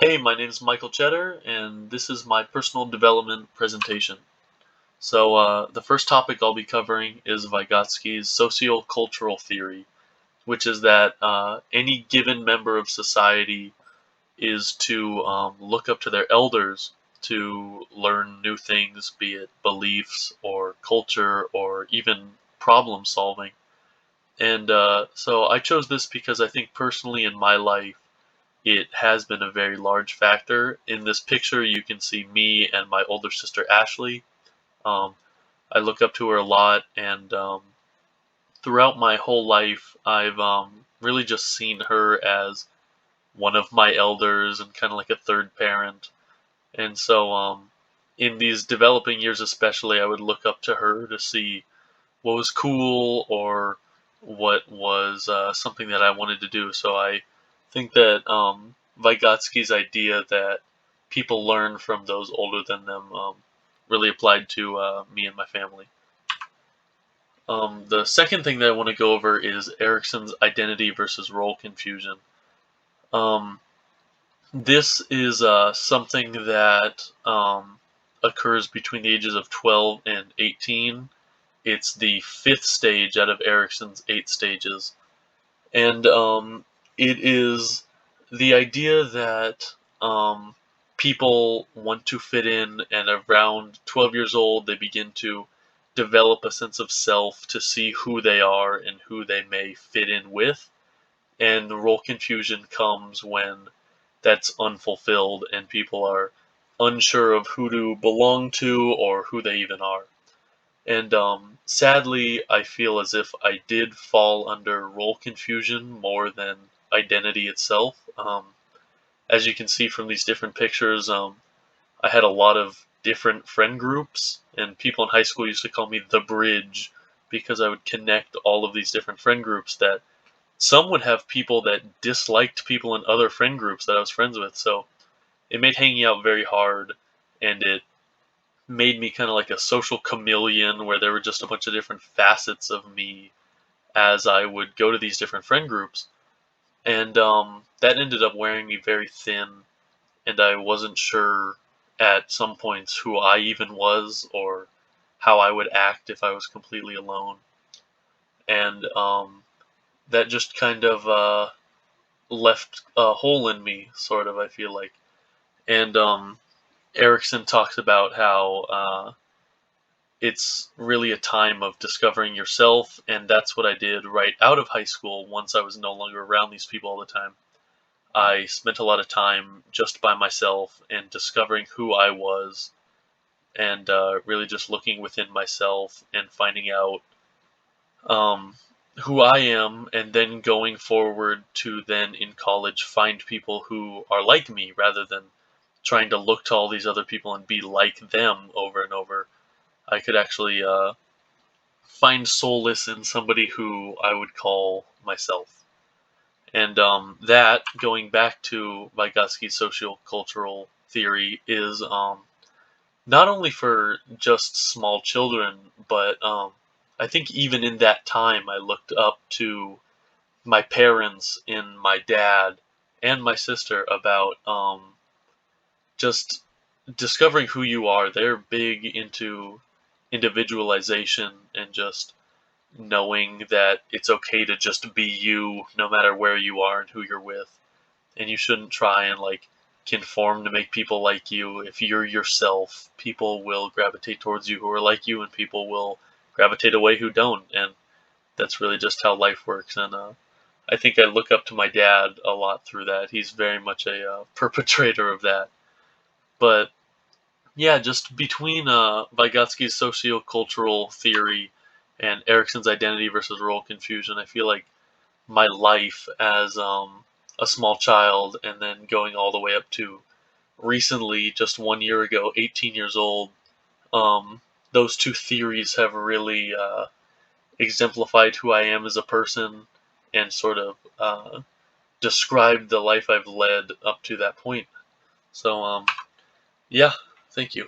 Hey, my name is Michael Tschetter, and this is my personal development presentation. The first topic I'll be covering is Vygotsky's sociocultural theory, which is that any given member of society is to look up to their elders to learn new things, be it beliefs or culture or even problem solving. And I chose this because I think personally in my life, it has been a very large factor. In this picture, you can see me and my older sister Ashley. Um, I look up to her a lot, and throughout my whole life, I've really just seen her as one of my elders and kind of like a third parent. And in these developing years, especially, I would look up to her to see what was cool or what was something that I wanted to do. So I think that Vygotsky's idea that people learn from those older than them really applied to me and my family. The second thing that I want to go over is Erickson's identity versus role confusion. Um, this is something that occurs between the ages of 12 and 18. It's the fifth stage out of Erickson's eight stages. And it is the idea that people want to fit in, and around 12 years old, they begin to develop a sense of self to see who they are and who they may fit in with. And the role confusion comes when that's unfulfilled and people are unsure of who to belong to or who they even are. And sadly, I feel as if I did fall under role confusion more than identity itself. As you can see from these different pictures, I had a lot of different friend groups, and people in high school used to call me the bridge because I would connect all of these different friend groups. That some would have people that disliked people in other friend groups that I was friends with, so it made hanging out very hard, and it made me kind of like a social chameleon where there were just a bunch of different facets of me as I would go to these different friend groups. And that ended up wearing me very thin, and I wasn't sure at some points who I even was or how I would act if I was completely alone. And that just kind of left a hole in me, sort of, I feel like. And Erickson talks about how it's really a time of discovering yourself, and that's what I did right out of high school once I was no longer around these people all the time. I spent a lot of time just by myself and discovering who I was, and really just looking within myself and finding out um, who I am, and then going forward to then in college find people who are like me rather than trying to look to all these other people and be like them over and over. I could actually find solace in somebody who I would call myself. And that, going back to Vygotsky's sociocultural theory, is not only for just small children, but I think even in that time, I looked up to my parents and my dad and my sister about just discovering who you are. They're big into individualization and just knowing that it's okay to just be you no matter where you are and who you're with. And you shouldn't try and like conform to make people like you. If you're yourself, people will gravitate towards you who are like you, and people will gravitate away who don't. And that's really just how life works. And I think I look up to my dad a lot through that. He's very much a perpetrator of that. But yeah, just between Vygotsky's sociocultural theory and Erickson's identity versus role confusion, I feel like my life as a small child and then going all the way up to recently, just 1 year ago, 18 years old, um, those two theories have really exemplified who I am as a person and sort of described the life I've led up to that point. So, yeah, thank you.